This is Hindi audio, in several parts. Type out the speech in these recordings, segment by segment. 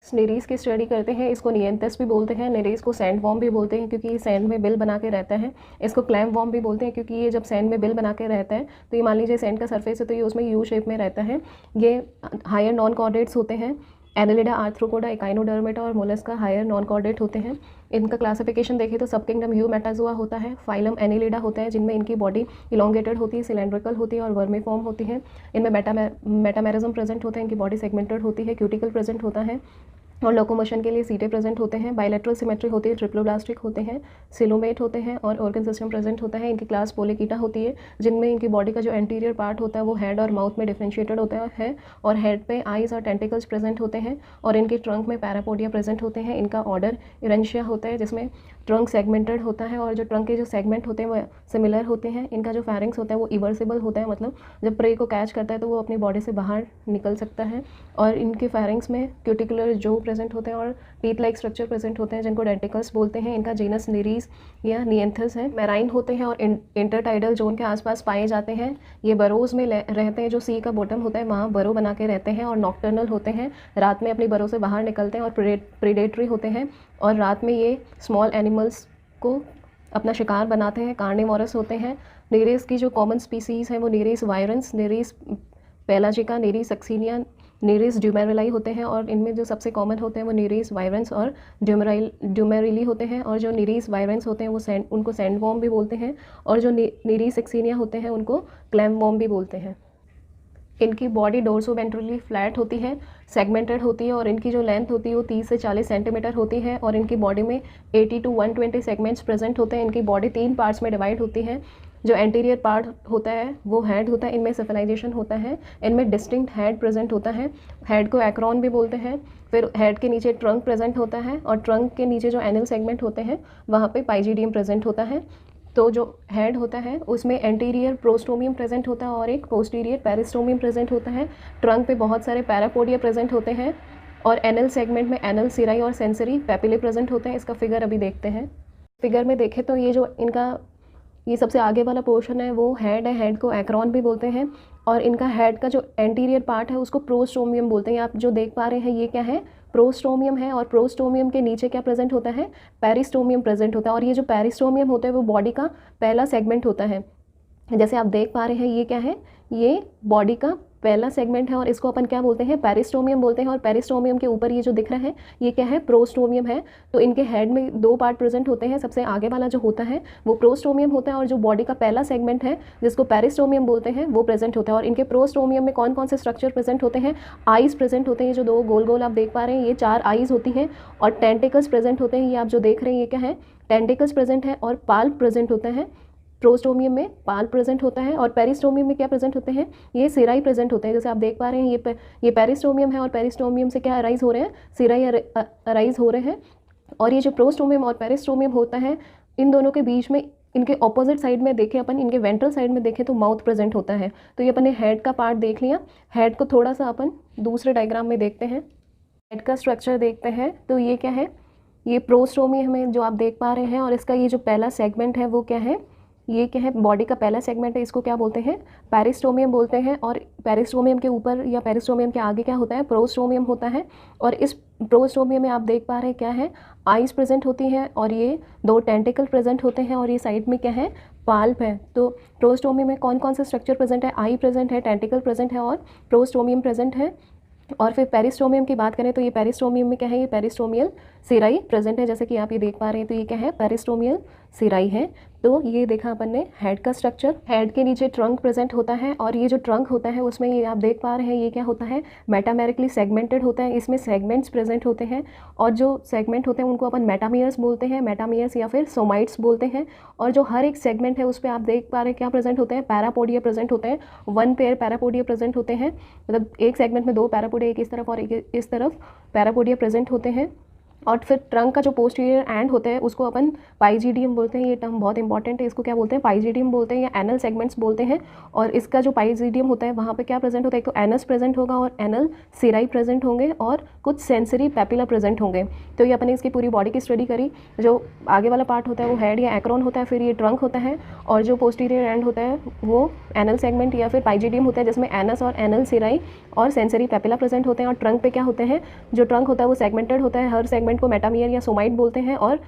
निरीस की स्टडी करते हैं, इसको नियंथस भी बोलते हैं, निरीस को सैंड वॉर्म भी बोलते हैं क्योंकि ये सैंड में बिल बना के रहता है। इसको क्लैम वॉर्म भी बोलते हैं क्योंकि ये जब सैंड में बिल बना के रहता है तो ये मान लीजिए सैंड का सरफेस है तो ये उसमें यू शेप में रहता है। ये हायर नॉन कॉर्डेट्स होते हैं। एनालिडा, आर्थ्रोपोडा, इकाइनोडर्मेटा और मोलस्का हायर नॉन कॉर्डेट होते हैं। इनका क्लासिफिकेशन देखें तो सब किंगडम यूमेटाजोआ होता है, फाइलम एनिलिडा होता है जिनमें इनकी बॉडी इलोंगेटेड होती है, सिलेंड्रिकल होती है और वर्मीफॉर्म होती है। इनमें मेटामेरिज्म प्रेजेंट होता है, इनकी बॉडी सेगमेंटेड होती है, क्यूटिकल प्रेजेंट होता है और लोकोमोशन के लिए सीटे प्रेजेंट होते हैं। बायलैटरल सिमेट्री होती है, ट्रिप्लोब्लास्टिक होते हैं, सिलोमेट होते हैं और ऑर्गन सिस्टम प्रेजेंट होता है। इनकी क्लास पोलिकीटा होती है जिनमें इनकी बॉडी का जो एंटीरियर पार्ट होता है वो हेड और माउथ में डिफरेंशिएटेड होता है और हेड पे आइज़ और टेंटिकल्स प्रेजेंट होते हैं और इनके ट्रंक में पैरापोडिया प्रेजेंट होते हैं। इनका ऑर्डर इरेंशिया होता है जिसमें ट्रंक सेगमेंटेड होता है और जो ट्रंक के जो सेगमेंट होते हैं वो सिमिलर होते हैं। इनका जो फैरिंग्स होता है वो इवर्सिबल होता है, मतलब जब प्रे को कैच करता है तो वो अपनी बॉडी से बाहर निकल सकता है और इनके फैरिंग्स में क्यूटिकुलर जो प्रेजेंट होते हैं और टीथ लाइक स्ट्रक्चर प्रेजेंट होते हैं जिनको डेंटिकल्स बोलते हैं। इनका जीनस निरीस या नियंथस है। मैराइन होते हैं और इंटरटाइडल जोन के आसपास पाए जाते हैं। ये बरोज़ में रहते हैं, जो सी का बॉटम होता है वहाँ बरो बना के रहते हैं और नॉक्टर्नल होते हैं, रात में अपनी बरो से बाहर निकलते हैं और प्रीडेटरी होते हैं और रात में ये स्मॉल एनिमल्स को अपना शिकार बनाते हैं, कार्निवोरस होते हैं। निरीस की जो कॉमन स्पीसीज़ हैं वो निरीस वायरेंस, निरीस पेलाजिका, निरीस सक्सीनिया, निरीस ड्यूमेरिलाई होते हैं और इनमें जो सबसे कॉमन होते हैं वो निरीस वायरेंस और ड्यूमेरिली होते हैं। और जो निरीस वायरेंस होते हैं वो उनको सैंड वॉर्म भी बोलते हैं और जो निरीस सक्सीनिया होते हैं उनको क्लैम वॉर्म भी बोलते हैं। इनकी बॉडी डोर्सोवेंट्रली फ्लैट होती है, सेगमेंटेड होती है और इनकी जो लेंथ होती है वो 30 से 40 सेंटीमीटर होती है और इनकी बॉडी में 80 to 120 सेगमेंट्स प्रेजेंट होते हैं। इनकी बॉडी 3 पार्ट्स में डिवाइड होती है। जो एंटीरियर पार्ट होता है वो हेड होता है, इनमें सेफलाइजेशन होता है, इनमें डिस्टिंक्ट हेड प्रेजेंट होता है। हेड को एक्रोन भी बोलते हैं। फिर हेड के नीचे ट्रंक प्रेजेंट होता है और ट्रंक के नीचे जो एनल सेगमेंट होते हैं वहाँ पे पाइजीडियम प्रेजेंट होता है। तो जो हेड होता है उसमें एंटीरियर प्रोस्टोमियम प्रेजेंट होता है और एक पोस्टीरियर पेरिस्टोमियम प्रेजेंट होता है। ट्रंक पे बहुत सारे पैरापोडिया प्रेजेंट होते हैं और एनल सेगमेंट में एनल, सिराई और सेंसरी पैपिले प्रेजेंट होते हैं। इसका फिगर अभी देखते हैं। फिगर में देखें तो ये जो इनका ये सबसे आगे वाला पोर्शन है वो हेड है, हेड को एक्रोन भी बोलते हैं और इनका हेड का जो एंटीरियर पार्ट है उसको प्रोस्टोमियम बोलते हैं। आप जो देख पा रहे हैं ये क्या है, प्रोस्टोमियम है और प्रोस्टोमियम के नीचे क्या प्रेजेंट होता है, पेरिस्टोमियम प्रेजेंट होता है और ये जो पेरिस्टोमियम होता है वो बॉडी का पहला सेगमेंट होता है। जैसे आप देख पा रहे हैं ये क्या है, ये बॉडी का पहला सेगमेंट है और इसको अपन क्या बोलते हैं, पेरिस्टोमियम बोलते हैं और पेरिस्टोमियम के ऊपर ये जो दिख रहा है ये क्या है, प्रोस्टोमियम है। तो इनके हेड में 2 पार्ट प्रेजेंट होते हैं। सबसे आगे वाला जो होता है वो प्रोस्टोमियम होता है और जो बॉडी का पहला सेगमेंट है जिसको पेरिस्टोमियम बोलते हैं वो प्रेजेंट होता है। और इनके प्रोस्टोमियम में कौन कौन से स्ट्रक्चर प्रेजेंट होते हैं, आइज़ प्रेजेंट होते हैं, जो 2 गोल गोल आप देख पा रहे हैं ये 4 आइज़ होती हैं और टेंटिकल्स प्रेजेंट होते हैं। ये आप जो देख रहे हैं ये क्या है, टेंटिकल्स प्रेजेंट है और पाल्प प्रेजेंट होता है। प्रोस्टोमियम में पाल्प प्रेजेंट होता है और पेरिस्टोमियम में क्या प्रेजेंट होते हैं, ये सिराई प्रेजेंट होते हैं। जैसे आप देख पा रहे हैं ये पेरिस्टोमियम है और पेरिस्टोमियम से क्या अराइज हो रहे हैं, सिराई अराइज हो रहे हैं। और ये जो प्रोस्टोमियम और पेरिस्टोमियम होता है इन दोनों के बीच में, इनके ऑपोजिट साइड में देखें अपन, इनके वेंट्रल साइड में देखें तो माउथ प्रेजेंट होता है। तो ये अपन ने हेड का पार्ट देख लिया। हेड को थोड़ा सा अपन दूसरे डायग्राम में देखते हैं। हेड का स्ट्रक्चर देखते हैं तो ये क्या है, ये प्रोस्टोमियम है जो आप देख पा रहे हैं और इसका ये जो पहला सेगमेंट है वो क्या है, ये क्या है, बॉडी का पहला सेगमेंट है, इसको क्या बोलते हैं, पेरिस्टोमियम बोलते हैं। और पेरिस्टोमियम के ऊपर या पेरिस्टोमियम के आगे क्या होता है, प्रोस्टोमियम होता है। और इस प्रोस्टोमियम में आप देख पा रहे हैं क्या है, आइज प्रेजेंट होती हैं और ये 2 टेंटिकल प्रेजेंट होते हैं और ये साइड में क्या है, पाल्प है। तो प्रोस्टोमियम में कौन कौन से स्ट्रक्चर प्रेजेंट है, आई प्रेजेंट है, टेंटिकल प्रेजेंट है और प्रोस्टोमियम प्रेजेंट है। और फिर पेरिस्टोमियम की बात करें तो ये पेरिस्टोमियम में क्या है, ये पेरिस्टोमियल सिराई प्रेजेंट है। जैसे कि आप ये देख पा रहे हैं तो ये क्या है, पेरिस्टोमियल सिराई है। तो ये देखा अपन ने हेड का स्ट्रक्चर। हेड के नीचे ट्रंक प्रेजेंट होता है और ये जो ट्रंक होता है उसमें ये आप देख पा रहे हैं ये क्या होता है, मेटामेरिकली सेगमेंटेड होता है। इसमें सेगमेंट्स प्रेजेंट होते हैं और जो सेगमेंट होते हैं उनको अपन मेटामियर्स बोलते हैं, मेटामियर्स या फिर सोमाइट्स बोलते हैं। और जो हर एक सेगमेंट है उस पर आप देख पा रहे हैं क्या प्रेजेंट होते हैं, पैरापोडिया प्रेजेंट होते हैं। 1 पेयर पैरापोडिया प्रेजेंट होते हैं, मतलब एक सेगमेंट में 2 पैरापोडिया, एक इस तरफ और एक इस तरफ पैरापोडिया प्रेजेंट होते हैं। और फिर ट्रंक का जो पोस्टीरियर एंड होता है उसको अपन पाइजीडियम बोलते हैं। ये टर्म बहुत इंपॉर्टेंट है, इसको क्या बोलते हैं, पाइजीडियम बोलते हैं या एनल सेगमेंट्स बोलते हैं। और इसका जो पाइजीडियम होता है वहाँ पे क्या प्रेजेंट होता है, एक तो एनस प्रेजेंट होगा और एनल सिराई प्रेजेंट होंगे और कुछ सेंसरी पैपिला प्रेजेंट होंगे। तो ये अपने इसकी पूरी बॉडी की स्टडी करी। जो आगे वाला पार्ट होता है वो हेड या एक्रोन होता है, फिर ये ट्रंक होता है, और जो पोस्टीरियर एंड होता है वो एनल सेगमेंट या फिर पाइजीडियम होता है, जिसमें एनस और एनल सिराई और सेंसरी पैपिला प्रेजेंट होते हैं। और ट्रंक पे क्या होते हैं, जो ट्रंक होता है वो सेगमेंटेड होता है, हर सेगमेंट को मेटामियर या सोमाइट बोलते हैं। और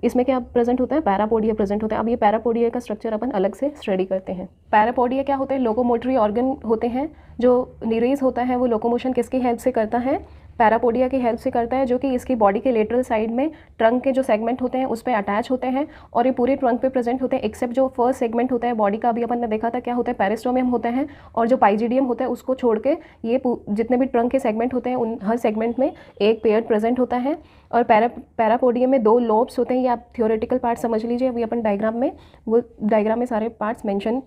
इसमें क्या प्रेजेंट होता है, पैरापोडिया प्रेजेंट होता है। अब ये पैरापोडिया का स्ट्रक्चर अपन अलग से स्टडी करते हैं। पैरापोडिया क्या होते हैं, लोकोमोटरी ऑर्गन होते हैं। जो नीरेज होता है वो लोकोमोशन किसकी हेल्प से करता है, पैरापोडिया की हेल्प से करता है, जो कि इसकी बॉडी के लेटरल साइड में ट्रंक के जो सेगमेंट होते हैं उस पर अटैच होते हैं और ये पूरे ट्रंक पे प्रेजेंट होते हैं, एक्सेप्ट जो फर्स्ट सेगमेंट होता है बॉडी का, अभी अपन ने देखा था क्या होता है, पेरिस्टोमियम होता है। और जो पाइजीडियम होता है उसको छोड़ के ये जितने भी ट्रंक के सेगमेंट होते हैं उन हर सेगमेंट में एक पेयर प्रेजेंट होता है। और पैरापोडियम में 2 लोब्स होते हैं। ये आप थियोरेटिकल पार्ट समझ लीजिए, अभी अपन डायग्राम में, वो डायग्राम में सारे पार्ट्स मेंशन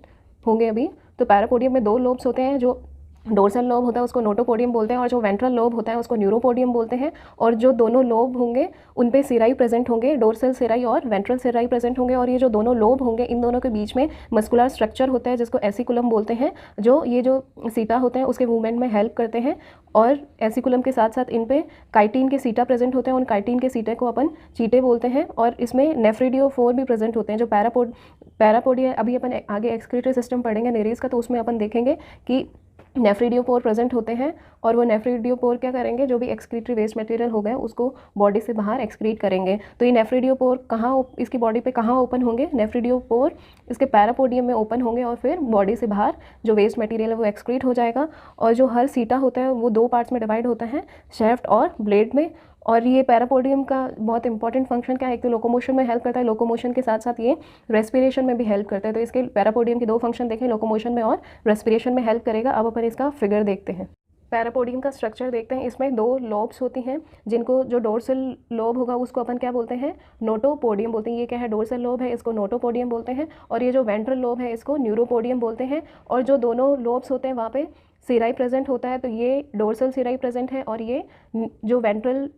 होंगे अभी। तो पैरापोडियम में 2 लोब्स होते हैं, जो डोर्सल लोब होता है उसको नोटोपोडियम बोलते हैं और जो वेंट्रल लोब होता है उसको न्यूरोपोडियम बोलते हैं। और जो दोनों लोब होंगे उन पे सिराई प्रेजेंट होंगे, डोर्सल सिराई और वेंट्रल सिराई प्रेजेंट होंगे। और ये जो दोनों लोब होंगे इन दोनों के बीच में मस्कुलर स्ट्रक्चर होता है जिसको एसिकुलम बोलते हैं, जो ये जो सीटा होते हैं उसके मूवमेंट में हेल्प करते हैं। और एसिकुलम के साथ साथ इन पे काइटिन के सीटा प्रेजेंट होते हैं, उन काइटिन के सीटे को अपन चीटे बोलते हैं। और इसमें नेफ्रिडियोफोर भी प्रेजेंट होते हैं। जो पैरापोडिया, अभी अपन आगे एक्सक्रीटरी सिस्टम पढ़ेंगे नेरीज का, तो उसमें अपन देखेंगे कि नेफ्रिडियोपोर प्रेजेंट होते हैं। और वो नेफ्रिडियोपोर क्या करेंगे, जो भी एक्सक्रीटरी वेस्ट मटेरियल हो गए उसको बॉडी से बाहर एक्सक्रीट करेंगे। तो ये नेफ्रिडियोपोर कहाँ, इसकी बॉडी पे कहाँ ओपन होंगे, नेफ्रिडियोपोर इसके पैरापोडियम में ओपन होंगे और फिर बॉडी से बाहर जो वेस्ट मटेरियल है वो एक्सक्रीट हो जाएगा। और जो हर सीटा होता है वो 2 पार्ट्स में डिवाइड होता है, शेफ्ट और ब्लेड में। और ये पैरापोडियम का बहुत इंपॉर्टेंट फंक्शन क्या है, एक तो लोकोमोशन में हेल्प करता है, लोकोमोशन के साथ साथ ये रेस्पिरेशन में भी हेल्प करता है। तो इसके पैरापोडियम के 2 फंक्शन देखें, लोकोमोशन में और रेस्पिरेशन में हेल्प करेगा। अब अपन इसका फिगर देखते हैं, पैरापोडियम का स्ट्रक्चर देखते हैं। इसमें 2 लोब्स होती हैं, जिनको जो डोर्सल लोब होगा उसको अपन क्या बोलते हैं, नोटोपोडियम बोलते हैं। ये क्या है, डोर्सल लोब है, इसको नोटोपोडियम बोलते हैं। और ये जो वेंट्रल लोब है इसको न्यूरोपोडियम बोलते हैं। और जो दोनों लोब्स होते हैं वहाँ पे सिराई प्रेजेंट होता है, तो ये डोर्सल सिराई प्रेजेंट है और ये जो वेंट्रल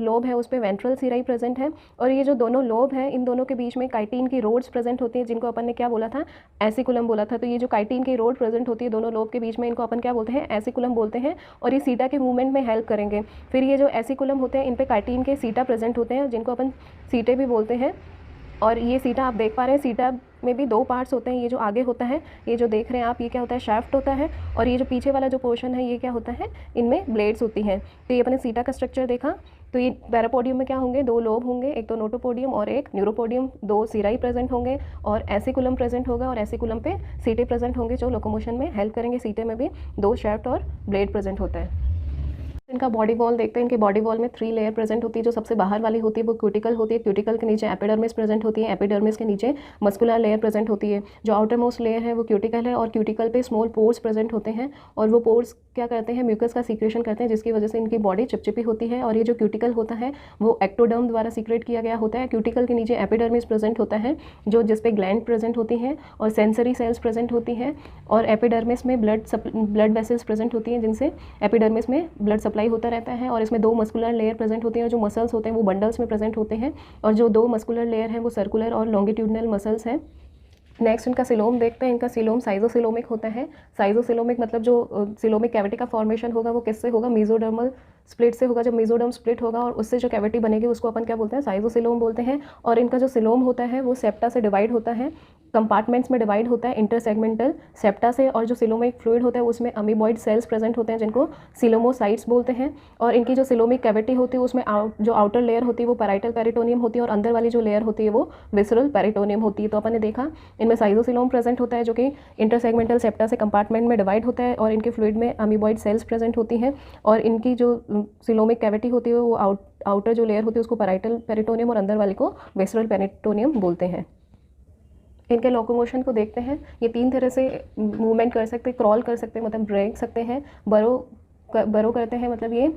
लोब है उस पर वेंट्रल सिराई प्रेजेंट है। और ये जो दोनों लोब हैं इन दोनों के बीच में काइटिन की रोड्स प्रेजेंट होती हैं, जिनको अपन ने क्या बोला था, एसिकुलम बोला था। तो ये जो काइटिन की रोड प्रेजेंट होती है दोनों लोब के बीच में, इनको अपन क्या बोलते हैं, एसिकुलम बोलते हैं। और ये सीटा के मूवमेंट में हेल्प करेंगे। फिर ये जो एसिकुलम होते हैं इन पे काइटिन के सीटा प्रेजेंट होते हैं, जिनको अपन सीटे भी बोलते हैं। और ये सीटा आप देख पा रहे हैं, सीटा में भी 2 पार्ट्स होते हैं। ये जो आगे होता है, ये जो देख रहे हैं आप, ये क्या होता है, शाफ्ट होता है। और ये जो पीछे वाला जो पोर्शन है ये क्या होता है, इनमें ब्लेड्स होती हैं। तो ये अपने सीटा का स्ट्रक्चर देखा। तो ये पैरापोडियम में क्या होंगे, 2 लोब होंगे, एक तो नोटोपोडियम और एक न्यूरोपोडियम, 2 सिराई प्रेजेंट होंगे और एसिकुलम प्रेजेंट होगा। और एसिकुलम पे सीटे प्रेजेंट होंगे जो लोकोमोशन में हेल्प करेंगे। सीटे में भी 2 शाफ्ट और ब्लेड प्रेजेंट होता है। इनका बॉडी वॉल देखते हैं। इनके बॉडी वॉल में 3 लेयर प्रेजेंट होती है। जो सबसे बाहर वाली होती है वो क्यूटिकल होती है, क्यूटिकल के नीचे एपिडर्मिस प्रेजेंट होती है, एपिडर्मिस के नीचे मस्कुलर लेयर प्रेजेंट होती है। जो आउटर मोस्ट लेयर है वो क्यूटिकल है और क्यूटिकल पे स्मॉल पोर्स प्रेजेंट होते हैं। और वो पोर्स क्या करते हैं, म्यूकस का सीक्रेशन करते हैं, जिसकी वजह से इनकी बॉडी चिपचिपी होती है। और ये जो क्यूटिकल होता है वो एक्टोडर्म द्वारा सीक्रेट किया गया होता है। क्यूटिकल के नीचे एपिडर्मिस प्रेजेंट होता है, जो जिसपे ग्लैंड प्रेजेंट होती हैं और सेंसरी सेल्स प्रेजेंट होती हैं। और एपिडर्मिस में ब्लड वेसल्स प्रेजेंट होती हैं, जिनसे एपिडर्मिस में ब्लड सप्लाई होता रहता है। और इसमें 2 मस्कुलर लेयर प्रेजेंट होती हैं और जो मसल्स होते हैं वो बंडल्स में प्रेजेंट होते हैं। और जो 2 मस्कुलर लेयर हैं वो सर्कुलर और लॉन्गिट्यूडनल मसल्स हैं। नेक्स्ट इनका सिलोम देखते हैं। इनका सिलोम साइजोसिलोमिक होता है। साइजोसिलोमिक मतलब जो सिलोमिक कैविटी का फॉर्मेशन होगा वो किससे होगा, मेसोडर्मल स्प्लिट से होगा। जब मेसोडर्म स्प्लिट होगा और उससे जो कैविटी बनेगी उसको अपन क्या बोलते हैं, साइजोसिलोम बोलते हैं। और इनका जो सिलोम होता है वो सेप्टा से डिवाइड होता है, कंपार्टमेंट्स में डिवाइड होता है इंटरसेगमेंटल सेप्टा से। और जो सिलोमिक फ्लूइड होता है उसमें अमीबॉइड सेल्स प्रेजेंट होते हैं, जिनको सिलोमोसाइट्स बोलते हैं। और इनकी जो सिलोमिक कैविटी होती है उसमें जो आउटर लेयर होती है वो पैराइटल पेरिटोनियम होती है और अंदर वाली जो लेयर होती है वो विसरल पेरिटोनियम होती है। तो अपन ने देखा इनमें साइजोसिलोम प्रेजेंट होता है, जो कि इंटरसेगमेंटल सेप्टा से कंपार्टमेंट में डिवाइड होता है। और इनके फ्लूइड में अमीबॉइड सेल्स प्रेजेंट होती हैं। और इनकी जो सिलोमिक कैविटी होती है वो आउटर जो लेयर होती है उसको पैराइटल पेरिटोनियम और अंदर वाले को विसरल पेरिटोनियम बोलते हैं। इनके लोकोमोशन को देखते हैं। ये 3 तरह से मूवमेंट कर सकते हैं, क्रॉल कर सकते हैं मतलब ब्रेक सकते हैं, बरो करते हैं मतलब ये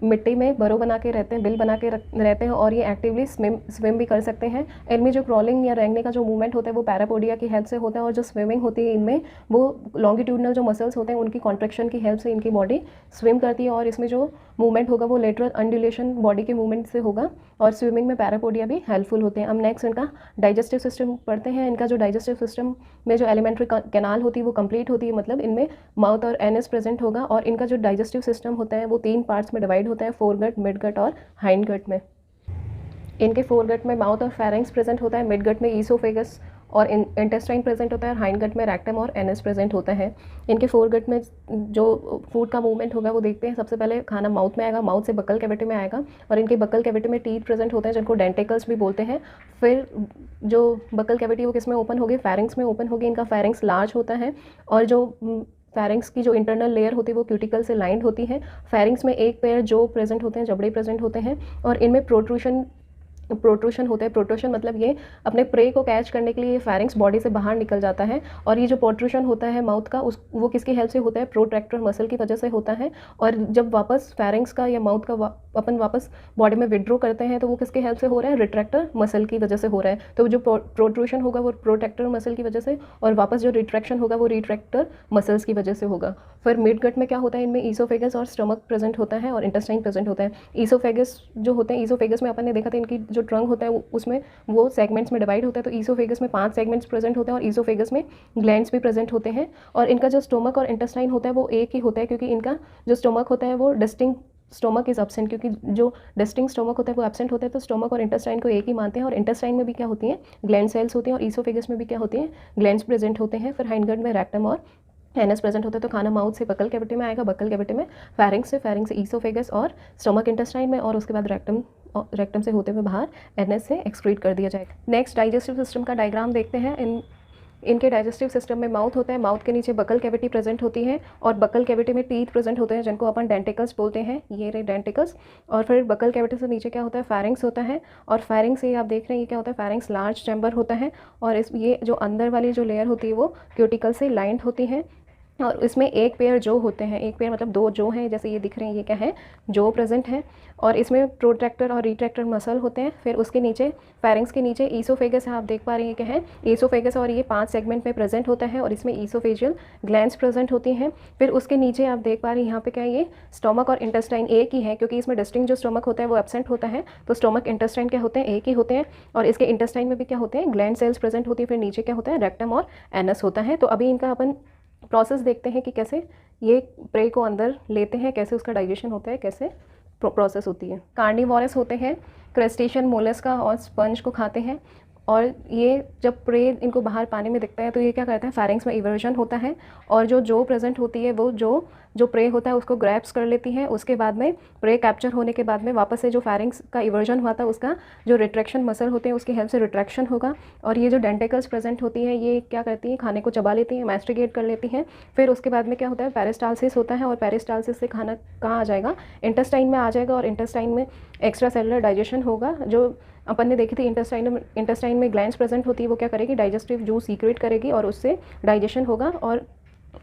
मिट्टी में बरो बना के रहते हैं, बिल बना के रहते हैं और ये एक्टिवली स्विम भी कर सकते हैं। इनमें जो क्रॉलिंग या रेंगने का जो मूवमेंट होता है वो पैरापोडिया की हेल्प से होता है, और जो स्विमिंग होती है इनमें वो लॉन्गिट्यूडनल जो मसल्स होते हैं उनकी कॉन्ट्रैक्शन की हेल्प से इनकी बॉडी स्विम करती है, और इसमें जो मूवमेंट होगा वो लेटरल अंडुलेशन बॉडी के मूवमेंट से होगा, और स्विमिंग में पैरापोडिया भी हेल्पफुल होते हैं। अब नेक्स्ट इनका डाइजेस्टिव सिस्टम पढ़ते हैं। इनका जो डाइजेस्टिव सिस्टम में जो एलिमेंट्री कैनाल होती है वो कंप्लीट होती है, मतलब इनमें माउथ और एनस प्रेजेंट होगा, और इनका जो डाइजेस्टिव सिस्टम होता है वो 3 पार्ट्स में डिवाइड होता है, फोरगट, मिड गट और हाइंड गट में। इनके फोरगट में माउथ और फेरिंग्स प्रेजेंट होता है, मिड गट में ईसोफेगस और इंटेस्टाइन प्रेजेंट होता है, और हाइंड गट में रेक्टम और एनस प्रेजेंट होता है। इनके फोरगट में जो फूड का मूवमेंट होगा वो देखते हैं। सबसे पहले खाना माउथ में आएगा, माउथ से बकल कैविटी में आएगा, और इनके बकल कैविटी में टीथ प्रेजेंट होते हैं जिनको डेंटिकल्स भी बोलते हैं। फिर जो बकल कैविटी वो किस में ओपन होगी, फेरिंग्स में ओपन होगी। इनका फेरिंग्स लार्ज होता है, और जो फेरिंग्स की जो इंटरनल लेयर होती है वो क्यूटिकल से लाइंड होती है। फेरिंग्स में एक पेयर जो प्रेजेंट होते हैं, जबड़े प्रेजेंट होते हैं, और इनमें प्रोट्रूशन होता है। प्रोट्रूशन मतलब ये अपने प्रे को कैच करने के लिए फेरिंग्स बॉडी से बाहर निकल जाता है, और ये जो प्रोट्रूशन होता है माउथ का वो किसकी हेल्प से होता है, प्रोट्रैक्टर मसल की वजह से होता है। और जब वापस फेरिंग्स का या माउथ का अपन वापस बॉडी में विड्रॉ करते हैं तो वो किसके हेल्प से हो रहा है, रिट्रैक्टर मसल की वजह से हो रहा है। तो जो प्रोट्रूशन होगा वो प्रोट्रैक्टर मसल की वजह से, और वापस जो रिट्रैक्शन होगा वो रिट्रैक्टर मसल्स की वजह से होगा। फिर मिड गट में क्या होता है, इनमें ईसोफेगस और स्टमक प्रेजेंट होता है, और इंटेस्टाइन प्रेजेंट होता है। ईसोफेगस जो होते हैं, ईसोफेगस में अपन ने देखा था इनकी जो ट्रंक होता है उसमें वो सेगमेंट्स में डिवाइड होता है। तो ईसोफेगस में 5 सेगमेंट्स प्रेजेंट होते हैं, और ईसोफेगस में ग्लैंड्स भी प्रेजेंट होते हैं। और इनका जो स्टोमक और इंटेस्टाइन होता है वो एक ही होता है, क्योंकि इनका जो स्टोमक होता है वो डिस्टिंक्ट स्टोमक इज एब्सेंट, क्योंकि जो डिस्टिंक्ट स्टोमक होता है वो एब्सेंट होता है। तो स्टोमक और इंटेस्टाइन को एक ही मानते हैं, और इंटेस्टाइन में भी क्या होती हैं, ग्लैंड सेल्स होती हैं, और ईसोफेगस में भी क्या होती हैं, ग्लैंड्स प्रेजेंट होते हैं। फिर हाइंडगट में रेक्टम और एनस प्रेजेंट होता है। तो खाना माउथ से बकल कैविटी में आएगा, बकल कैविटी में फेरिंग्स से ईसोफेगस और स्टमक इंटेस्टाइन में, और उसके बाद रेक्टम से होते हुए बाहर एनएस से एक्सक्रीट कर दिया जाएगा। नेक्स्ट डाइजेस्टिव सिस्टम का डायग्राम देखते हैं। इनके डाइजेस्टिव सिस्टम में माउथ होता है, माउथ के नीचे बकल कैविटी प्रेजेंट होती है, और बकल कैविटी में टीथ प्रेजेंट होते हैं जिनको अपन डेंटिकल्स बोलते हैं, ये रहे डेंटिकल्स। और फिर बकल कैविटी से नीचे क्या होता है, फेरिंग्स होता है, और फेरिंग्स से आप देख रहे हैं ये क्या होता है, फेरिंग्स लार्ज चैम्बर होता है, और ये जो अंदर वाली जो लेयर होती है वो क्यूटिकल से लाइंड होती है। और इसमें एक पेयर जो होते हैं, एक पेयर मतलब 2 जो हैं, जैसे ये दिख रहे हैं ये क्या है, जो प्रेजेंट है, और इसमें प्रोट्रैक्टर और रिट्रैक्टर मसल होते हैं। फिर उसके नीचे फेरिंग्स के नीचे ईसोफेगस है, आप देख पा रहे हैं क्या है, ईसोफेगस, और ये 5 सेगमेंट में प्रेजेंट होता है, और इसमें ईसोफेजियल ग्लैंड्स प्रेजेंट होती हैं। फिर उसके नीचे आप देख पा रहे हैं यहाँ पे क्या है, ये स्टोमक और इंटेस्टाइन एक ही है, क्योंकि इसमें डिस्टिंक्ट जो स्टोमक होता है वो एब्सेंट होता है। तो स्टोमक इंटेस्टाइन क्या होते हैं, एक ही होते हैं, और इसके इंटेस्टाइन में भी क्या होते हैं, ग्लैंड सेल्स प्रेजेंट होती है। फिर नीचे क्या होता है, रेक्टम और एनस होता है। तो अभी इनका अपन प्रोसेस देखते हैं कि कैसे ये प्रे को अंदर लेते हैं, कैसे उसका डाइजेशन होता है, कैसे प्रोसेस होती है। कार्निवोरस होते हैं, क्रस्टेशियन, मोलस्का और स्पंज को खाते हैं, और ये जब प्रे इनको बाहर पानी में दिखता है तो ये क्या करता है, फेरिंग्स में इवर्जन होता है, और जो प्रेजेंट होती है वो जो प्रे होता है उसको ग्रैब्स कर लेती है। उसके बाद में प्रे कैप्चर होने के बाद में वापस से जो फेरिंग्स का इवर्जन हुआ था उसका जो रिट्रैक्शन मसल होते हैं उसकी हेल्प से रिट्रैक्शन होगा, और ये जो डेंटिकल्स प्रेजेंट होती है ये क्या करती है, खाने को चबा लेती हैं, मैस्टिगेट कर लेती हैं। फिर उसके बाद में क्या होता है, पेरिस्टालसिस होता है, और पेरिस्टालसिस से खाना कहाँ आ जाएगा, इंटेस्टाइन में आ जाएगा, और इंटेस्टाइन में एक्स्ट्रा सेलुलर डाइजेशन होगा। जो अपन ने देखी थी इंटेस्टाइन में ग्लैंड्स प्रेजेंट होती है, वो क्या करेगी, डाइजेस्टिव जूस सीक्रेट करेगी, और उससे डाइजेशन होगा। और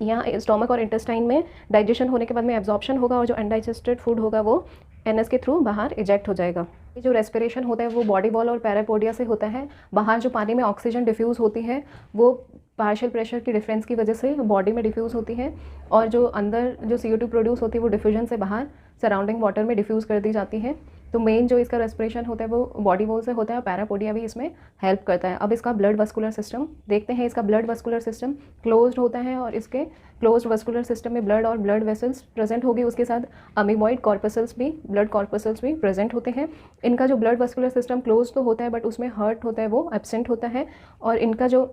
यहाँ स्टोमक और इंटेस्टाइन में डाइजेशन होने के बाद में एब्जॉर्प्शन होगा, और जो अनडाइजेस्टेड फूड होगा वो एनएस के थ्रू बाहर इजेक्ट हो जाएगा। ये जो रेस्पिरेशन होता है वो बॉडी वॉल और पैरापोडिया से होता है। बाहर जो पानी में ऑक्सीजन डिफ्यूज़ होती है वो पार्शियल प्रेशर की डिफरेंस की वजह से बॉडी में डिफ्यूज़ होती है, और जो अंदर जो CO2 प्रोड्यूस होती है वो डिफ्यूजन से बाहर सराउंडिंग वाटर में डिफ्यूज़ कर दी जाती है। तो मेन जो इसका रेस्पिरेशन होता है वो बॉडी वॉल से होता है, और पैरापोडिया भी इसमें हेल्प करता है। अब इसका ब्लड वस्कुलर सिस्टम देखते हैं। इसका ब्लड वस्कुलर सिस्टम क्लोज्ड होता है, और इसके क्लोज्ड वस्कुलर सिस्टम में ब्लड और ब्लड वेसल्स प्रेजेंट होगी, उसके साथ अमीबॉइड कॉर्पसल्स भी, ब्लड कॉर्पसल्स भी प्रेजेंट होते हैं। इनका जो ब्लड वस्कुलर सिस्टम क्लोज तो होता है बट उसमें हार्ट होता है वो एब्सेंट होता है, और इनका जो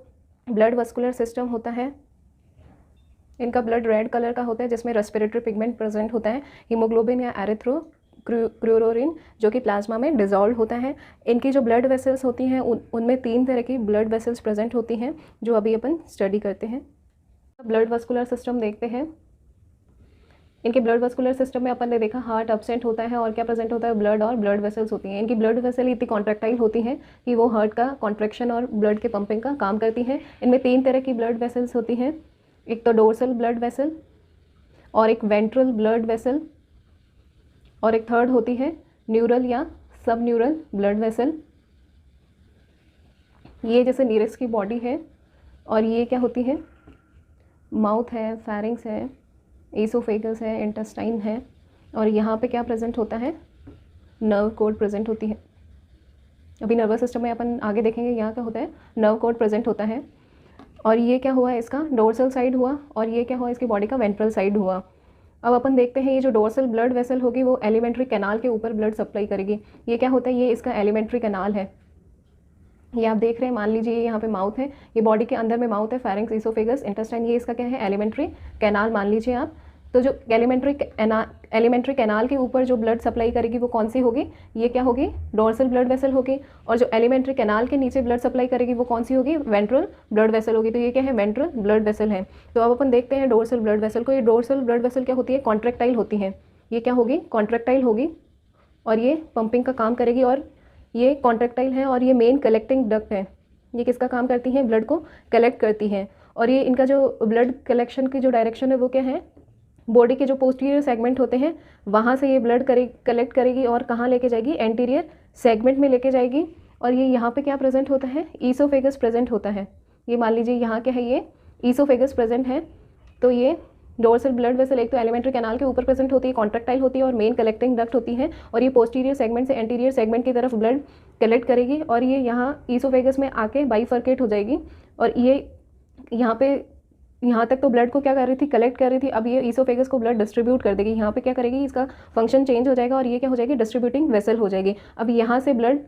ब्लड वस्कुलर सिस्टम होता है, इनका ब्लड रेड कलर का होता है जिसमें रेस्पिरेटरी पिगमेंट प्रेजेंट होता है, हीमोग्लोबिन या एरिथ्रोक्यूरोरिन जो कि प्लाज्मा में डिजॉल्व होता है। इनकी जो ब्लड वेसल्स होती हैं उनमें 3 तरह की ब्लड वेसल्स प्रेजेंट होती हैं जो अभी अपन स्टडी करते हैं। ब्लड वस्कुलर सिस्टम देखते हैं। इनके ब्लड वस्कुलर सिस्टम में अपन ने देखा हार्ट एब्सेंट होता है, और क्या प्रेजेंट होता है, ब्लड और ब्लड वेसल्स होती हैं। इनकी ब्लड वेसल इतनी कॉन्ट्रैक्टाइल होती हैं कि वो हार्ट का कॉन्ट्रैक्शन और ब्लड के पंपिंग का काम करती हैं। इनमें 3 तरह की ब्लड वेसल्स होती हैं, एक तो डोर्सल ब्लड वेसल, और एक वेंट्रल ब्लड वेसल, और एक थर्ड होती है न्यूरल या सब न्यूरल ब्लड वेसल। ये जैसे नीरस की बॉडी है, और ये क्या होती है, माउथ है, फेरिंग्स है, एसोफेगस है, इंटेस्टाइन है, और यहाँ पे क्या प्रेजेंट होता है, नर्व कोड प्रेजेंट होती है। अभी नर्वस सिस्टम में अपन आगे देखेंगे यहाँ क्या होता है, नर्व कोड प्रेजेंट होता है। और ये क्या हुआ इसका डोर्सल साइड हुआ, और ये क्या हुआ इसकी बॉडी का वेंट्रल साइड हुआ। अब अपन देखते हैं ये जो डोर्सल ब्लड वेसल होगी वो एलिमेंट्री कैनाल के ऊपर ब्लड सप्लाई करेगी। ये क्या होता है, ये इसका एलिमेंट्री कैनाल है। ये आप देख रहे हैं, मान लीजिए यहाँ पे माउथ है, ये बॉडी के अंदर में माउथ है, फेरिंग्स, इसोफेगस, इंटेस्टाइन, ये इसका क्या है, एलिमेंट्री कैनाल मान लीजिए आप। तो जो एलिमेंट्री कैनाल के ऊपर जो ब्लड सप्लाई करेगी वो कौन सी होगी, ये क्या होगी, डोर्सल ब्लड वेसल होगी। और जो एलिमेंट्री कैनाल के नीचे ब्लड सप्लाई करेगी वो कौन सी होगी, वेंट्रल ब्लड वेसल होगी। तो ये क्या है, वेंट्रल ब्लड वेसल है। तो अब अपन देखते हैं डोर्सल ब्लड वेसल को। ये डोर्सल ब्लड वेसल क्या होती है, कॉन्ट्रैक्टाइल होती है। ये क्या होगी, कॉन्ट्रैक्टाइल होगी, और ये पंपिंग का काम करेगी, और ये कॉन्ट्रैक्टाइल है, और ये मेन कलेक्टिंग डक्ट है। ये किसका काम करती हैं, ब्लड को कलेक्ट करती हैं। और ये इनका जो ब्लड कलेक्शन की जो डायरेक्शन है वो क्या है, बॉडी के जो पोस्टीरियर सेगमेंट होते हैं वहाँ से ये ब्लड कलेक्ट करेगी, और कहाँ लेके जाएगी, एंटीरियर सेगमेंट में लेके जाएगी। और ये यहाँ पे क्या प्रेजेंट होता है, ईसोफेगस प्रेजेंट होता है। ये मान लीजिए यहाँ क्या है, ये ईसोफेगस प्रेजेंट है। तो ये डोर्सल ब्लड वेसल एक तो एलिमेंट्री कैनाल के ऊपर प्रेजेंट होती है, कॉन्ट्रैक्टाइल होती है, और मेन कलेक्टिंग डक्ट होती है। और ये पोस्टीरियर सेगमेंट से एंटीरियर सेगमेंट की तरफ ब्लड कलेक्ट करेगी, और ये यहाँ ईसोफेगस में आके बाइफर्केट हो जाएगी। और ये यहाँ पे यहाँ तक तो ब्लड को क्या कर रही थी, कलेक्ट कर रही थी। अब ये ईसोफेगस को ब्लड डिस्ट्रीब्यूट कर देगी। यहाँ पे क्या करेगी, इसका फंक्शन चेंज हो जाएगा, और ये क्या हो जाएगी, डिस्ट्रीब्यूटिंग वेसल हो जाएगी। अब यहाँ से ब्लड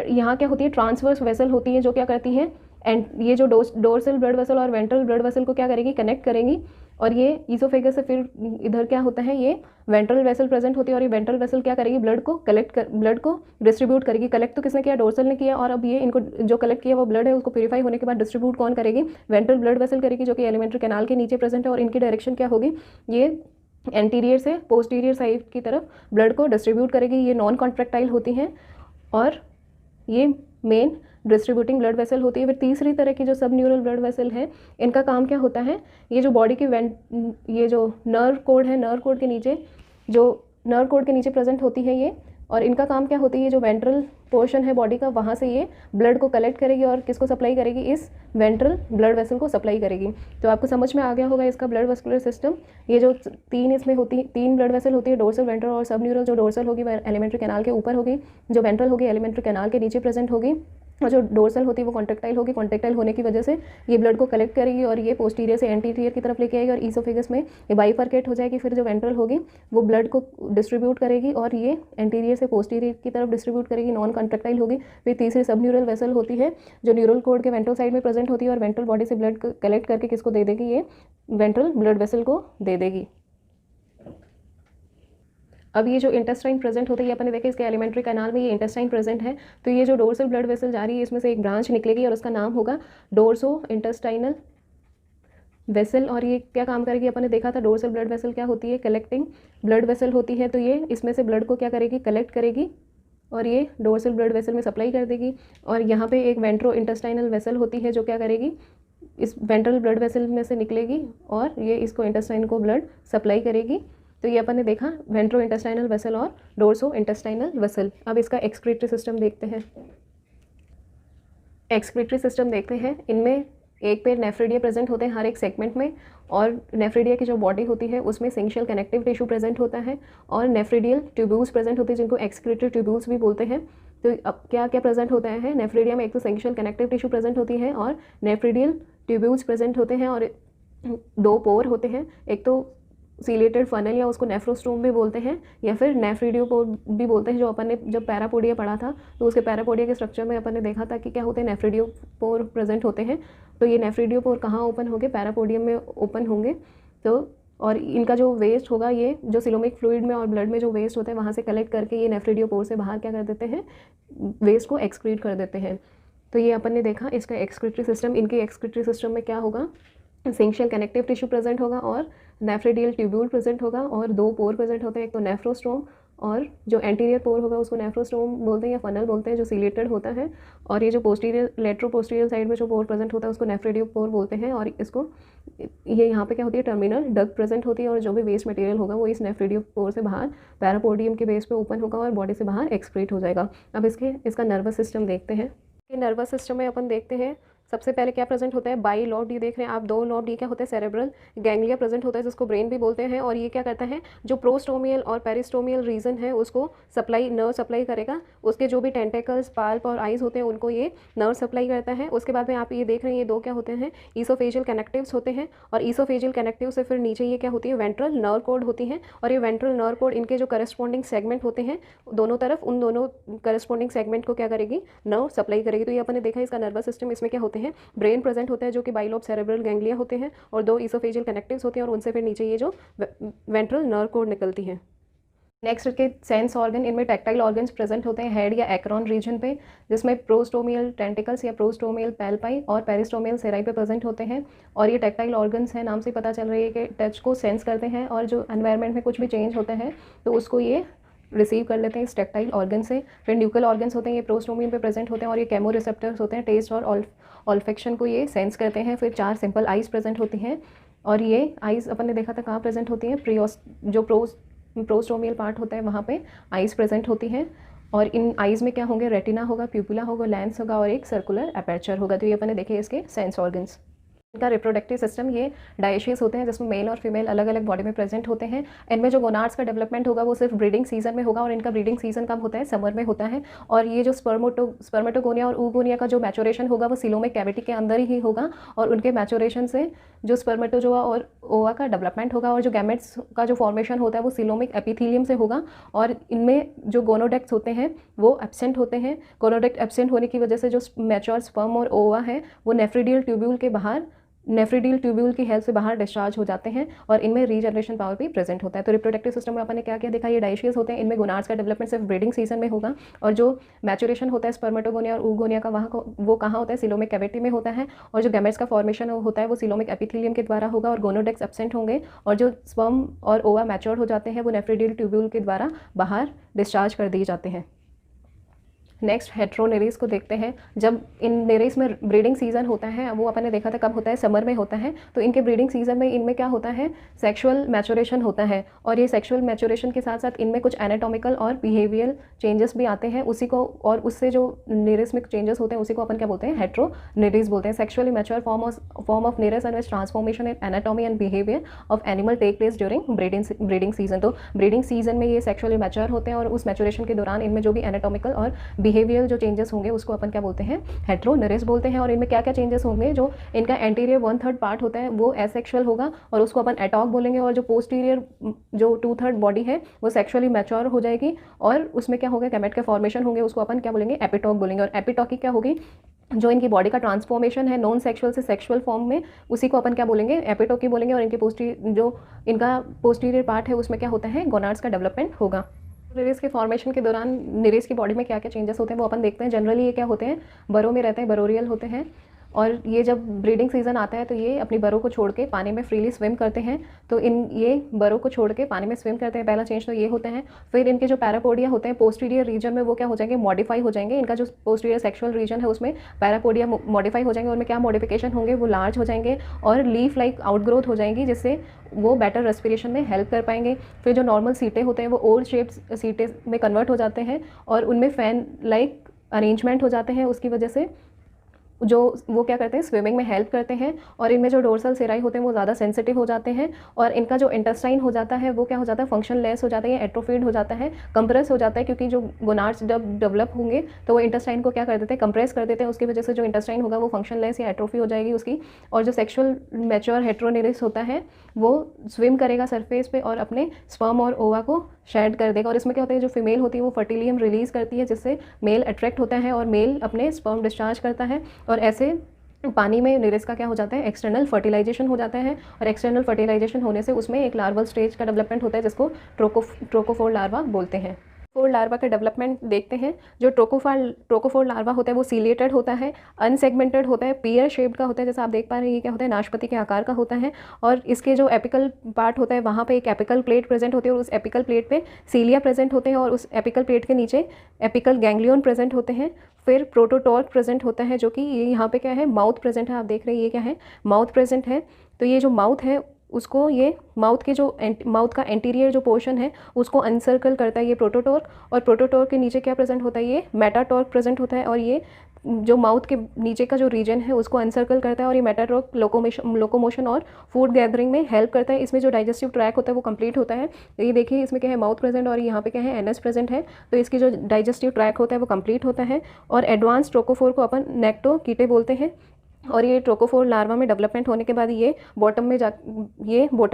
यहाँ क्या होती है, ट्रांसवर्स वेसल होती है, जो क्या करती है, एंड ये जो डोर्सल ब्लड वेसल और वेंट्रल ब्लड वेसल को क्या करेगी, कनेक्ट करेंगी। और ये ईसोफेगस से फिर इधर क्या होता है, ये वेंट्रल वेसल प्रेजेंट होती है, और ये वेंट्रल वेसल क्या करेगी, ब्लड को डिस्ट्रीब्यूट करेगी। कलेक्ट तो किसने किया, डोर्सल ने किया। और अब ये इनको जो कलेक्ट किया वो ब्लड है, उसको प्यूरीफाई होने के बाद डिस्ट्रीब्यूट कौन करेगी, वेंट्रल ब्लड वेसल करेगी, जो कि एलिमेंट्री कैनाल के नीचे प्रेजेंट है। और इनकी डायरेक्शन क्या होगी, ये एंटीरियर से पोस्टीरियर साइड की तरफ ब्लड को डिस्ट्रीब्यूट करेगी। ये नॉन कॉन्ट्रैक्टाइल होती हैं, और ये मेन डिस्ट्रीब्यूटिंग ब्लड वेसल होती है। फिर तीसरी तरह की जो सब न्यूरल ब्लड वेसल है, इनका काम क्या होता है, ये जो बॉडी की ये जो नर्व कोड है, नर्व कोड के नीचे प्रेजेंट होती है ये। और इनका काम क्या होती है, जो वेंट्रल पोर्शन है बॉडी का, वहाँ से ये ब्लड को कलेक्ट करेगी, और किसको सप्लाई करेगी, इस वेंट्रल ब्लड वेसल को सप्लाई करेगी। तो आपको समझ में आ गया होगा इसका ब्लड वेस्कुलर सिस्टम। ये जो तीन ब्लड वेसल होती है, डोर्सल, वेंट्रल और सब न्यूरल। जो डोर्सल होगी वह एलिमेंट्री कैनाल के ऊपर होगी, जो वेंट्रल होगी एलिमेंट्री कैनाल के नीचे प्रेजेंट होगी, और जो डोर्सल होती है वो कॉन्ट्रैक्टाइल होगी। कॉन्ट्रैक्टाइल होने की वजह से ये ब्लड को कलेक्ट करेगी, और ये पोस्टीरियर से एंटीरियर की तरफ लेके आएगी, और ईसोफेगस में ये बाइफर्केट हो जाएगी। फिर जो वेंट्रल होगी वो ब्लड को डिस्ट्रीब्यूट करेगी, और ये एंटीरियर से पोस्टीरियर की तरफ डिस्ट्रीब्यूट करेगी, नॉन कॉन्ट्रैक्टाइल होगी। फिर तीसरी सब न्यूरल वेसल होती है, जो न्यूरल कोड के वेंट्रल साइड में प्रेजेंट होती है, और वेंट्रल बॉडी से ब्लड कलेक्ट करके किसको दे देगी, ये वेंट्रल ब्लड वेसल को दे देगी। अब ये जो इंटेस्टाइन प्रेजेंट होता है, ये अपने देखे इसके एलिमेंट्री कैनाल में ये इंटेस्टाइन प्रेजेंट है। तो ये जो डोर्सल ब्लड वेसल जा रही है, इसमें से एक ब्रांच निकलेगी, और उसका नाम होगा डोर्सो इंटेस्टाइनल वेसल। और ये क्या काम करेगी, अपन ने देखा था डोर्सल ब्लड वेसल क्या होती है, कलेक्टिंग ब्लड वेसल होती है। तो ये इसमें से ब्लड को क्या करेगी, कलेक्ट करेगी, और ये डोर्सल ब्लड वेसल में सप्लाई कर देगी। और यहाँ पे एक वेंट्रो इंटेस्टाइनल वेसल होती है, जो क्या करेगी, इस वेंट्रल ब्लड वेसल में से निकलेगी, और ये इसको इंटेस्टाइन को ब्लड सप्लाई करेगी। तो ये अपन ने देखा वेंट्रो इंटेस्टाइनल वेसल और डोर्सो इंटेस्टाइनल वेसल। अब इसका एक्सक्रीटरी सिस्टम देखते हैं। एक्सक्रीटरी सिस्टम देखते हैं, इनमें एक पेयर नेफ्रिडिया प्रेजेंट होते हैं हर एक सेगमेंट में, और नेफ्रिडिया की जो बॉडी होती है उसमें सिंक्शियल कनेक्टिव टिश्यू प्रेजेंट होता है, और नेफ्रिडियल ट्यूब्यूल्स प्रेजेंट होते हैं, जिनको एक्सक्रीटरी ट्यूब्यूल्स भी बोलते हैं। तो अब क्या क्या प्रेजेंट होता है, नेफ्रिडिया में एक तो सिंक्शियल कनेक्टिव टिश्यू प्रेजेंट होती है, और नेफ्रिडियल ट्यूब्यूल्स प्रेजेंट होते हैं, और दो पोर होते हैं, एक तो सीलेटेड फनल या उसको नेफ्रोस्टोम भी बोलते हैं, या फिर नेफ्रिडियोपोर भी बोलते हैं। जो अपन ने जब पैरापोडिया पढ़ा था तो उसके पैरापोडिया के स्ट्रक्चर में अपन ने देखा था कि क्या होते हैं, नेफ्रिडियोपोर प्रेजेंट होते हैं। तो ये नेफ्रिडियोपोर कहाँ ओपन होंगे, पैरापोडियम में ओपन होंगे। तो और इनका जो वेस्ट होगा, ये जो सिलोमिक फ्लूइड में और ब्लड में जो वेस्ट होता है वहाँ से कलेक्ट करके ये नेफ्रिडियोपोर से बाहर क्या कर देते हैं, वेस्ट को एक्सक्रीट कर देते हैं। तो ये अपन ने देखा इसका एक्सक्रीटरी सिस्टम। इनके एक्सक्रीटरी सिस्टम में क्या होगा, सिंक्शियल कनेक्टिव टिश्यू प्रेजेंट होगा, और नेफ्रिडियल ट्यूब्यूल प्रेजेंट होगा, और दो पोर प्रेजेंट होते हैं, एक तो नेफ्रोस्टोम और जो एंटीरियर पोर होगा उसको नेफ्रोस्टोम बोलते हैं या फनल बोलते हैं, जो सिलेटेड होता है। और ये जो पोस्टीरियर लेट्रो पोस्टीरियर साइड में जो पोर प्रेजेंट होता है उसको नेफ्रेडियो पोर बोलते हैं। और इसको ये यहाँ पे क्या होती है, टर्मिनल डक्ट प्रेजेंट होती है, और जो भी वेस्ट मटेरियल होगा वो इस नेफ्रेडियो पोर से बाहर पैरापोडियम के बेस पे ओपन होगा और बॉडी से बाहर एक्सक्रीट हो जाएगा। अब इसका नर्वस सिस्टम देखते हैं। नर्वस सिस्टम में अपन देखते हैं सबसे पहले क्या प्रेजेंट होता है, बाई लॉब्ड, ये देख रहे हैं आप 2 लॉब्ड, ये क्या होता है, सेरेब्रल गैंग्लिया प्रेजेंट होता है जिसको ब्रेन भी बोलते हैं। और ये क्या करता है, जो प्रोस्टोमियल और पेरिस्टोमियल रीजन है उसको सप्लाई, नर्व सप्लाई करेगा। उसके जो भी टेंटेकल्स, पाल्प और आइज होते हैं उनको ये नर्व सप्लाई करता है। उसके बाद में आप ये देख रहे हैं ये 2 क्या होते हैं, ईसोफेजियल कनेक्टिव्स होते हैं। और ईसोफेजियल कनेक्टिव से फिर नीचे ये क्या होती है, वेंट्रल नर्व कोड होती है। और ये वेंट्रल नर्व कोड, इनके जो करस्पॉन्डिंग सेगमेंट होते हैं दोनों तरफ, उन दोनों करस्पॉन्डिंग सेगमेंट को क्या करेगी, नर्व सप्लाई करेगी। तो ये अपन ने देखा इसका नर्वस सिस्टम। इसमें क्या होते हैं, ब्रेन प्रेजेंट होता है जो कि बाइलोब सेरेब्रल गैंग्लिया होते हैं, और 2 ईसोफेजियल कनेक्टिव्स होते हैं, और उनसे फिर नीचे ये जो वेंट्रल नर्व कोड निकलती है। नेक्स्ट के सेंस ऑर्गन, इनमें टैक्टाइल ऑर्गन्स प्रेजेंट होते हैं हेड या एक्रोन रीजन पे, जिसमें प्रोस्टोमियल टेंटिकल्स या प्रोस्टोमियल पैल्पाई और पेरिस्टोमियल सेराई पे प्रेजेंट होते हैं। और ये टैक्टाइल ऑर्गन्स हैं, नाम से पता चल रही है कि टच को सेंस करते हैं, और जो एनवायरनमेंट में कुछ भी चेंज होता है तो उसको ये रिसीव कर लेते हैं इस टैक्टाइल ऑर्गन से। फिर न्यूकल ऑर्गन्स होते हैं, ये प्रोस्टोमियम पे प्रेजेंट होते हैं, और ये केमो रिसेप्टर्स होते हैं, टेस्ट और ऑल्फेक्शन को ये सेंस करते हैं। फिर 4 सिंपल आइज प्रेजेंट होती हैं, और ये आइज अपन ने देखा था कहाँ प्रेजेंट होती हैं, जो प्रोस्टोमियल पार्ट होता है वहाँ पे आइज प्रेजेंट होती हैं। और इन आइज में क्या होंगे, रेटिना होगा, प्यूपिला होगा, लेंस होगा, और एक सर्कुलर अपर्चर होगा। तो ये अपन ने देखे इसके सेंस ऑर्गन्स। इनका रिप्रोडक्टिव सिस्टम ये डायशियस होते हैं, जिसमें मेल और फीमेल अलग अलग बॉडी में प्रेजेंट होते हैं। इनमें जो गोनाड्स का डेवलपमेंट होगा वो सिर्फ ब्रीडिंग सीजन में होगा, और इनका ब्रीडिंग सीजन कब होता है, समर में होता है। और ये जो स्पर्मेटोगोनिया और oogonia का जो मैचुरेशन होगा वो सिलोमिक कैविटी के अंदर ही होगा, और उनके मैचुरेशन से जो स्पर्मेटोजोआ और ओवा का डेवलपमेंट होगा, और जो गैमेट्स का जो फॉर्मेशन होता है वो सिलोमिक एपिथीलियम से होगा। और इनमें जो गोनोडेक्ट्स होते हैं वो एब्सेंट होते हैं। गोनोडेक्ट एब्सेंट होने की वजह से जो मैच्योर स्पर्म और ओवा है वो नेफ्रिडियल ट्यूब्यूल के बाहर, नेफ्रिडियल ट्यूब्यूल की हेल्प से बाहर डिस्चार्ज हो जाते हैं, और इनमें रीजनरेशन पावर भी प्रेजेंट होता है। तो रिप्रोडक्टिव सिस्टम में अपन ने क्या क्या देखा, ये डायशियस होते हैं, इनमें गोनाड्स का डेवलपमेंट सिर्फ ब्रीडिंग सीजन में होगा, और जो मैचुरेशन होता है स्पर्मेटोगोनिया और oogonia का वो कहाँ होता है, सिलोमिक कैविटी में होता है। और जो गैमेट्स का फॉर्मेशन होता है वो सिलोमिक एपिथेलियम के द्वारा होगा, और गोनोडेक्ट्स एब्सेंट होंगे, और जो स्पर्म और ओवा मैच्योर हो जाते हैं वो नेफ्रिडियल ट्यूब्यूल के द्वारा बाहर डिस्चार्ज कर दिए जाते हैं। नेक्स्ट हेट्रोनेरिस को देखते हैं। जब इन नेरिस में ब्रीडिंग सीजन होता है, वो अपन ने देखा था कब होता है, समर में होता है। तो इनके ब्रीडिंग सीजन में इनमें क्या होता है, सेक्सुअल मैचुरेशन होता है, और ये सेक्सुअल मैचुरेशन के साथ साथ इनमें कुछ एनाटॉमिकल और बिहेवियल चेंजेस भी आते हैं उसी को, और उससे जो नेरिस में चेंजेस होते हैं उसी को अपन क्या बोलते हैं, हेट्रोनेरिस बोलते हैं। Sexually mature form of nereis and transformation in anatomy and behaviour of animal take place during breeding season. तो ब्रीडिंग सीजन में ये सेक्सुअली मैच्योर होते हैं, और उस मैचुरेशन के दौरान इनमें जो भी एनाटॉमिकल और बिहेवियल जो चेंजेस होंगे उसको अपन क्या बोलते हैं, हेट्रोनेरिस बोलते हैं। और इनमें क्या क्या चेंजेस होंगे, जो इनका एंटीरियर 1/3 पार्ट होता है वो एसेक्सुअल होगा, और उसको अपन एटॉक बोलेंगे। और जो पोस्टीरियर जो 2/3 बॉडी है वो सेक्सुअली मैच्योर हो जाएगी, और उसमें क्या होगा, गैमेट के फॉर्मेशन होंगे, उसको अपन क्या बोलेंगे, एपिटॉक बोलेंगे। और एपिटॉकी क्या होगी, जो इनकी बॉडी का ट्रांसफॉर्मेशन है नॉन सेक्सुअल से सेक्सुअल फॉर्म में, उसी को अपन क्या बोलेंगे, एपिटॉकी बोलेंगे। और इनकी जो इनका पोस्टीरियर पार्ट है उसमें क्या होता है, गोनाड्स का डेवलपमेंट होगा। नेरिस के फॉर्मेशन के दौरान नेरिस की बॉडी में क्या क्या चेंजेस होते हैं वो अपन देखते हैं। जनरली ये क्या होते हैं, बरों में रहते हैं, बरोरियल होते हैं। और ये जब ब्रीडिंग सीजन आता है तो ये अपनी बरों को छोड़ के पानी में फ्रीली स्विम करते हैं। तो ये बरों को छोड़ के पानी में स्विम करते हैं, पहला चेंज तो ये होता है। फिर इनके जो पैरापोडिया होते हैं पोस्टीरियर रीजन में, वो क्या हो जाएंगे, मॉडिफाई हो जाएंगे। इनका जो पोस्टीरियर सेक्सुअल रीजन है उसमें पैरापोडिया मॉडिफाई हो जाएंगे, और उनमें क्या मॉडिफिकेशन होंगे, वो लार्ज हो जाएंगे और लीफ लाइक आउटग्रोथ हो जाएंगी, जिससे वो बेटर रेस्पिरेशन में हेल्प कर पाएंगे। फिर जो नॉर्मल सीटें होते हैं वो ओवल शेप्ड सीटें में कन्वर्ट हो जाते हैं, और उनमें फैन लाइक अरेंजमेंट हो जाते हैं। उसकी वजह से जो वो क्या करते हैं, स्विमिंग में हेल्प करते हैं। और इनमें जो डोर्सल सेराई होते हैं वो ज़्यादा सेंसिटिव हो जाते हैं, और इनका जो इंटेस्टाइन हो जाता है वो क्या हो जाता है, फंक्शन लेस हो जाता है, एट्रोफिड हो जाता है, कंप्रेस हो जाता है। क्योंकि जो गोनाड्स जब डेवलप होंगे तो वो इंटेस्टाइन को क्या कर देते हैं, कंप्रेस कर देते हैं। उसकी वजह से जो इंटेस्टाइन होगा वो फंक्शन लेस या एट्रोफी हो जाएगी उसकी। और जो सेक्सुअल मैच्योर हेट्रोनेरिस होता है वो स्विम करेगा सरफेस पे और अपने स्पर्म और ओवा को शेड कर देगा। और इसमें क्या होता है, जो फीमेल होती है वो फर्टिलियम रिलीज़ करती है, जिससे मेल अट्रैक्ट होता है और मेल अपने स्पर्म डिस्चार्ज करता है। और ऐसे पानी में नेरिस का क्या हो जाता है, एक्सटर्नल फर्टिलाइजेशन हो जाता है। और एक्सटर्नल फर्टिलाइजेशन होने से उसमें एक लार्वल स्टेज का डेवलपमेंट होता है, जिसको ट्रोकोफोर लार्वा बोलते हैं। फोर लार्वा का डेवलपमेंट देखते हैं। जो ट्रोकोफोर लार्वा होता है वो सीलिएटेड होता है, अनसेगमेंटेड होता है, पियर शेप्ड का होता है। जैसे आप देख पा रहे हैं ये क्या होता है, नाशपाती के आकार का होता है। और इसके जो एपिकल पार्ट होता है वहाँ पे एक एपिकल प्लेट प्रेजेंट होती है और उस एपिकल प्लेट पे सीलिया प्रेजेंट होते हैं और उस एपिकल प्लेट के नीचे एपिकल गैंग्लियन प्रेजेंट होते हैं। फिर प्रोटोटॉर्क प्रेजेंट होता है, जो कि ये यहाँ पे क्या है, माउथ प्रेजेंट है। आप देख रहे हैं ये क्या है, माउथ प्रेजेंट है। तो ये जो माउथ है उसको, ये माउथ के जो माउथ का एंटीरियर जो पोर्शन है उसको अनसर्कल करता है ये प्रोटोटॉर्क। और प्रोटोटॉर्क के नीचे क्या प्रेजेंट होता है, ये मेटाटॉर्क प्रेजेंट होता है। और ये जो माउथ के नीचे का जो रीजन है उसको अनसर्कल करता है और ये मेटाटॉर्क लोकोमोशन और फूड गैदरिंग में हेल्प करता है। इसमें जो डाइजेस्टिव ट्रैक होता है वो कंप्लीट होता है। ये देखिए इसमें क्या है, माउथ प्रेजेंट और यहाँ पे क्या है, एनस प्रेजेंट है। तो इसकी जो डाइजेस्टिव ट्रैक होता है वो कंप्लीट होता है। और एडवांस ट्रोकोफोर को अपन नेक्टोकीटे बोलते हैं। और ये ट्रोकोफोर लार्वा में डेवलपमेंट होने के बाद ये बॉटम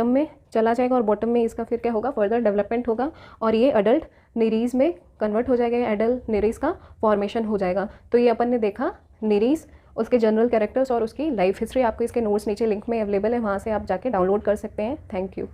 में चला जाएगा और बॉटम में इसका फिर क्या होगा, फर्दर डेवलपमेंट होगा और ये अडल्ट निरीज में कन्वर्ट हो जाएगा। एडल्ट निरीज का फॉर्मेशन हो जाएगा। तो ये अपन ने देखा निरीज, उसके जनरल कैरेक्टर्स और उसकी लाइफ हिस्ट्री। आपको इसके नोट्स नीचे लिंक में अवेलेबल है, वहाँ से आप जाके डाउनलोड कर सकते हैं। Thank you.